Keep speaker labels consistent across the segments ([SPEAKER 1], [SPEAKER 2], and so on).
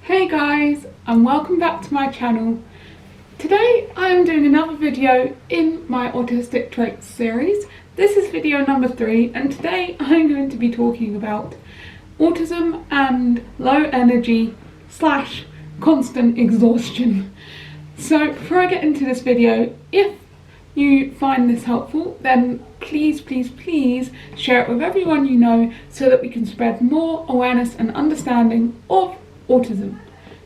[SPEAKER 1] Hey guys, and welcome back to my channel. Today I am doing another video in my autistic traits series. This is video number 3, and today I'm going to be talking about autism and low energy / constant exhaustion. So before I get into this video, if you find this helpful, then please share it with everyone you know so that we can spread more awareness and understanding of autism.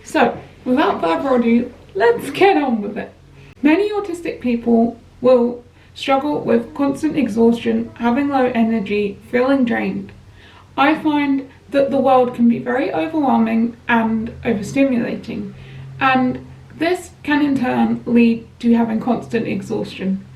[SPEAKER 1] So, without further ado, let's get on with it. Many autistic people will struggle with constant exhaustion, having low energy, feeling drained. I find that the world can be very overwhelming and overstimulating, and this can in turn lead to having constant exhaustion.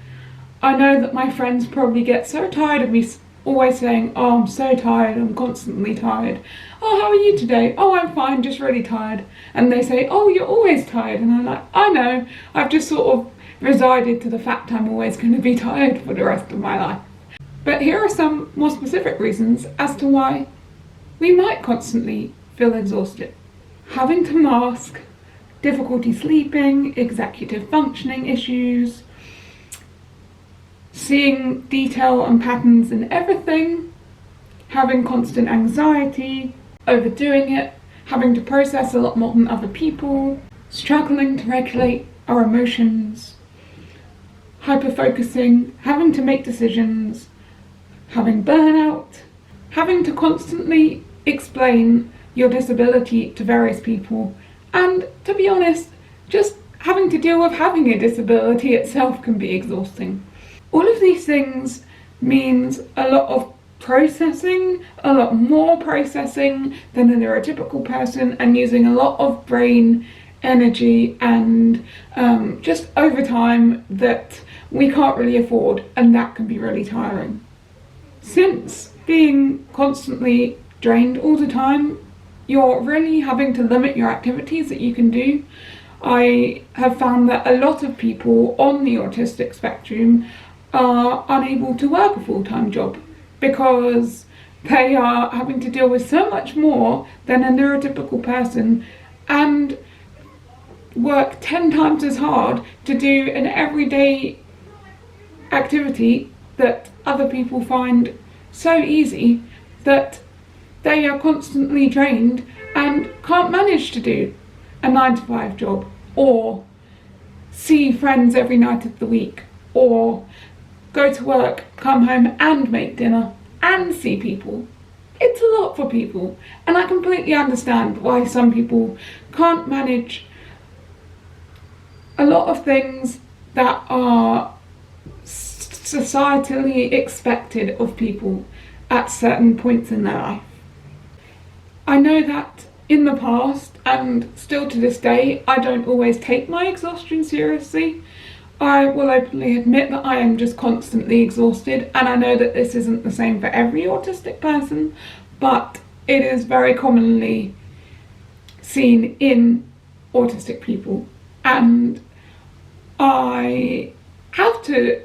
[SPEAKER 1] I know that my friends probably get so tired of me always saying, "Oh, I'm so tired, I'm constantly tired. Oh, how are you today? Oh, I'm fine, just really tired." And they say, "Oh, you're always tired." And I'm like, I know, I've just sort of resided to the fact I'm always going to be tired for the rest of my life. But here are some more specific reasons as to why we might constantly feel exhausted. Having to mask, difficulty sleeping, executive functioning issues, seeing detail and patterns in everything, having constant anxiety, overdoing it, having to process a lot more than other people, struggling to regulate our emotions, hyper-focusing, having to make decisions, having burnout, having to constantly explain your disability to various people, and to be honest, just having to deal with having a disability itself can be exhausting. All of these things means a lot of processing, a lot more processing than a neurotypical person, and using a lot of brain energy and just overtime that we can't really afford, and that can be really tiring. Since being constantly drained all the time, you're really having to limit your activities that you can do. I have found that a lot of people on the autistic spectrum are unable to work a full-time job because they are having to deal with so much more than a neurotypical person and work 10 times as hard to do an everyday activity that other people find so easy that they are constantly drained and can't manage to do a 9-to-5 job or see friends every night of the week or go to work, come home and make dinner and see people. It's a lot for people, and I completely understand why some people can't manage a lot of things that are societally expected of people at certain points in their life. I know that in the past, and still to this day, I don't always take my exhaustion seriously. I will openly admit that I am just constantly exhausted, and I know that this isn't the same for every autistic person, but it is very commonly seen in autistic people, and I have to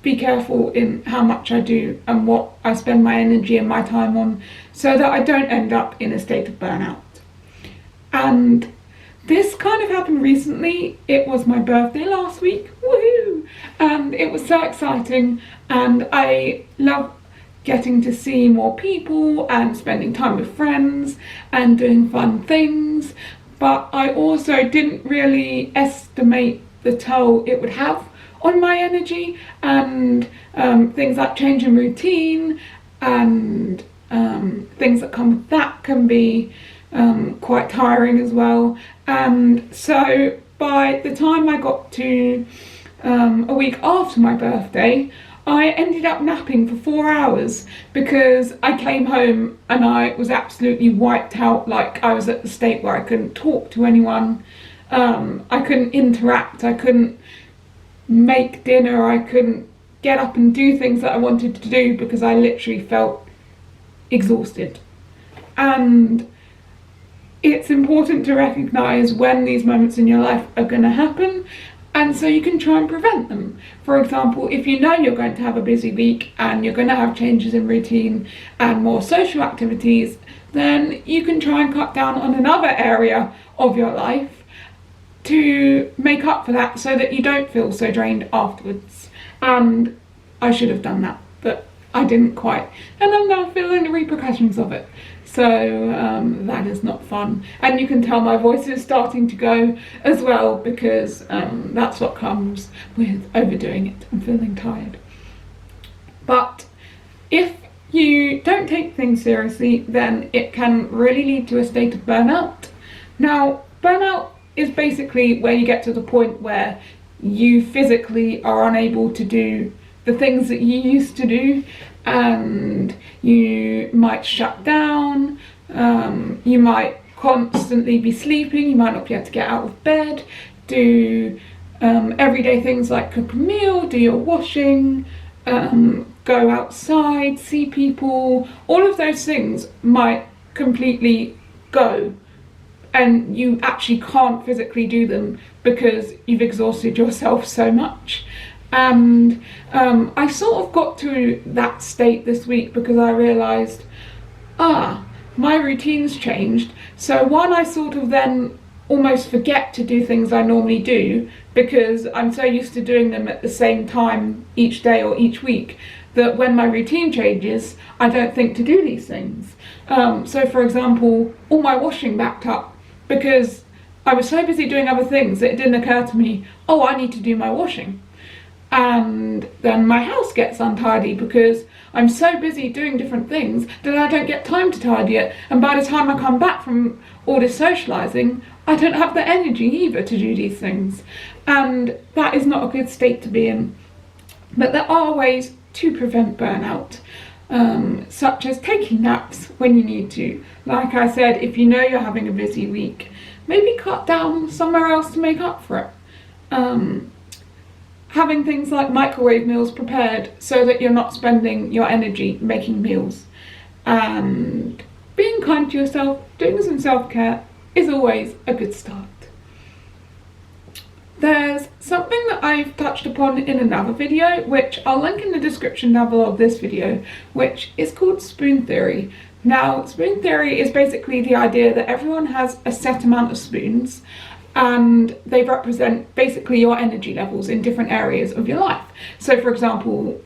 [SPEAKER 1] be careful in how much I do and what I spend my energy and my time on so that I don't end up in a state of burnout. And this kind of happened recently. It was my birthday last week, woohoo! And it was so exciting, and I love getting to see more people and spending time with friends and doing fun things, but I also didn't really estimate the toll it would have on my energy, and things like change in routine and things that come with that can be quite tiring as well. And so by the time I got to a week after my birthday, I ended up napping for 4 hours because I came home and I was absolutely wiped out. Like, I was at the state where I couldn't talk to anyone, I couldn't interact, I couldn't make dinner, I couldn't get up and do things that I wanted to do because I literally felt exhausted. And it's important to recognise when these moments in your life are going to happen And so you can try and prevent them. For example, if you know you're going to have a busy week and you're going to have changes in routine and more social activities, then you can try and cut down on another area of your life to make up for that so that you don't feel so drained afterwards. And I should have done that, but I didn't quite. And I'm now feeling the repercussions of it. So that is not fun. And you can tell my voice is starting to go as well, because that's what comes with overdoing it and feeling tired. But if you don't take things seriously, then it can really lead to a state of burnout. Now, burnout is basically where you get to the point where you physically are unable to do the things that you used to do, and you might shut down, you might constantly be sleeping, you might not be able to get out of bed, do everyday things like cook a meal, do your washing, go outside, see people. All of those things might completely go, and you actually can't physically do them because you've exhausted yourself so much. And I sort of got to that state this week because I realised, my routine's changed. So one, I sort of then almost forget to do things I normally do because I'm so used to doing them at the same time each day or each week that when my routine changes, I don't think to do these things. So for example, all my washing backed up because I was so busy doing other things that it didn't occur to me, I need to do my washing. And then my house gets untidy because I'm so busy doing different things that I don't get time to tidy it. And by the time I come back from all this socialising, I don't have the energy either to do these things. And that is not a good state to be in. But there are ways to prevent burnout, such as taking naps when you need to. Like I said, if you know you're having a busy week, maybe cut down somewhere else to make up for it. Having things like microwave meals prepared so that you're not spending your energy making meals. And being kind to yourself, doing some self-care is always a good start. There's something that I've touched upon in another video, which I'll link in the description down below of this video, which is called spoon theory. Now, spoon theory is basically the idea that everyone has a set amount of spoons, and they represent basically your energy levels in different areas of your life. So for example,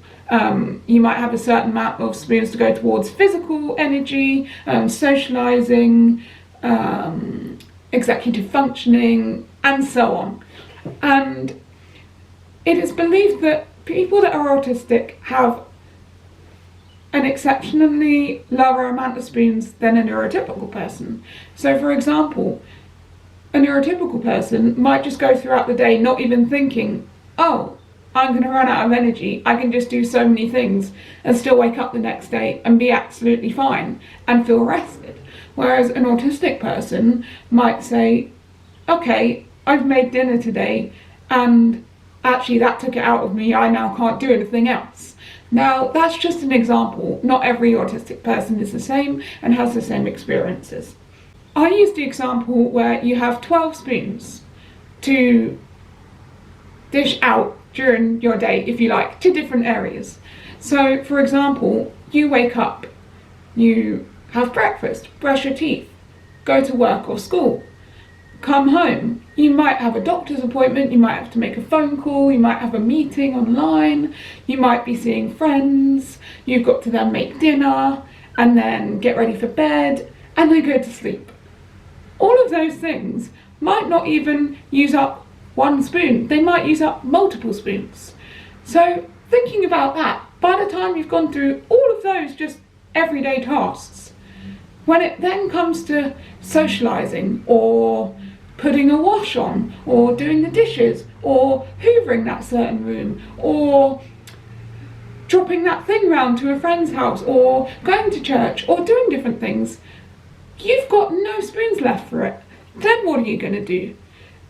[SPEAKER 1] you might have a certain amount of spoons to go towards physical energy, socializing, executive functioning, and so on. And it is believed that people that are autistic have an exceptionally lower amount of spoons than a neurotypical person. So for example, a neurotypical person might just go throughout the day not even thinking, I'm going to run out of energy, I can just do so many things and still wake up the next day and be absolutely fine and feel rested. Whereas an autistic person might say, okay, I've made dinner today and actually that took it out of me, I now can't do anything else. Now that's just an example, not every autistic person is the same and has the same experiences. I use the example where you have 12 spoons to dish out during your day, if you like, to different areas. So, for example, you wake up, you have breakfast, brush your teeth, go to work or school, come home, you might have a doctor's appointment, you might have to make a phone call, you might have a meeting online, you might be seeing friends, you've got to then make dinner, and then get ready for bed, and then go to sleep. All of those things might not even use up one spoon, they might use up multiple spoons. So thinking about that, by the time you've gone through all of those just everyday tasks, when it then comes to socialising or putting a wash on or doing the dishes or hoovering that certain room or dropping that thing round to a friend's house or going to church or doing different things, you've got no spoons left for it. Then what are you going to do?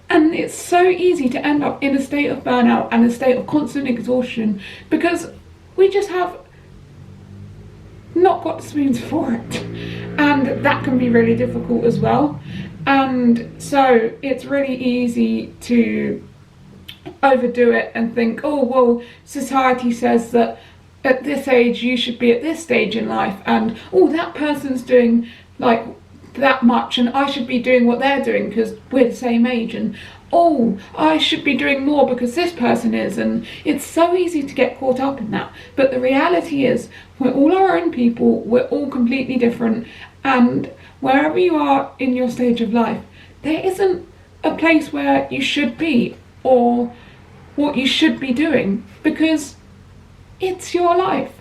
[SPEAKER 1] And it's so easy to end up in a state of burnout and a state of constant exhaustion because we just have not got the spoons for it. And that can be really difficult as well. And so it's really easy to overdo it and think, oh well, society says that at this age you should be at this stage in life, and oh, that person's doing like that much and I should be doing what they're doing because we're the same age, and oh, I should be doing more because this person is. And it's so easy to get caught up in that, but the reality is we're all our own people, we're all completely different, and wherever you are in your stage of life, there isn't a place where you should be or what you should be doing, because it's your life.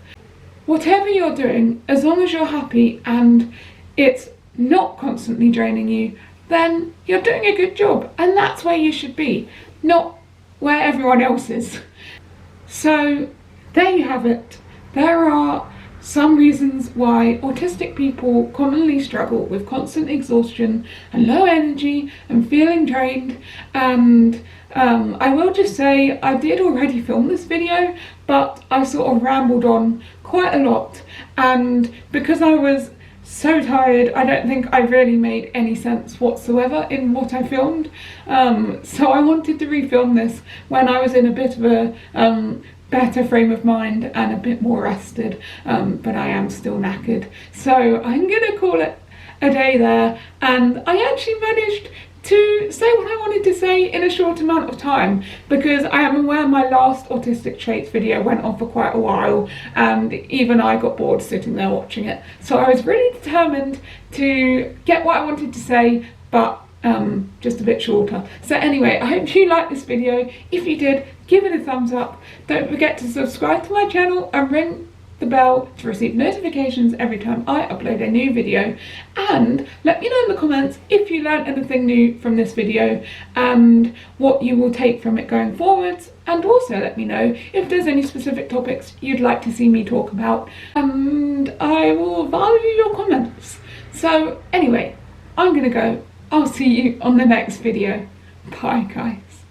[SPEAKER 1] Whatever you're doing, as long as you're happy and it's not constantly draining you, then you're doing a good job, and that's where you should be, not where everyone else is. So there you have it. There are some reasons why autistic people commonly struggle with constant exhaustion and low energy and feeling drained. And I will just say, I did already film this video, but I sort of rambled on quite a lot, and because I was so tired, I don't think I really made any sense whatsoever in what I filmed. So I wanted to refilm this when I was in a bit of a better frame of mind and a bit more rested, but I am still knackered. So I'm gonna call it a day there, and I actually managed to say what I wanted to say in a short amount of time, because I am aware my last autistic traits video went on for quite a while and even I got bored sitting there watching it. So I was really determined to get what I wanted to say, but just a bit shorter. So anyway, I hope you liked this video. If you did, give it a thumbs up. Don't forget to subscribe to my channel and ring the bell to receive notifications every time I upload a new video, and let me know in the comments if you learned anything new from this video and what you will take from it going forwards, and also let me know if there's any specific topics you'd like to see me talk about, and I will value your comments. So anyway, I'm gonna go. I'll see you on the next video. Bye guys.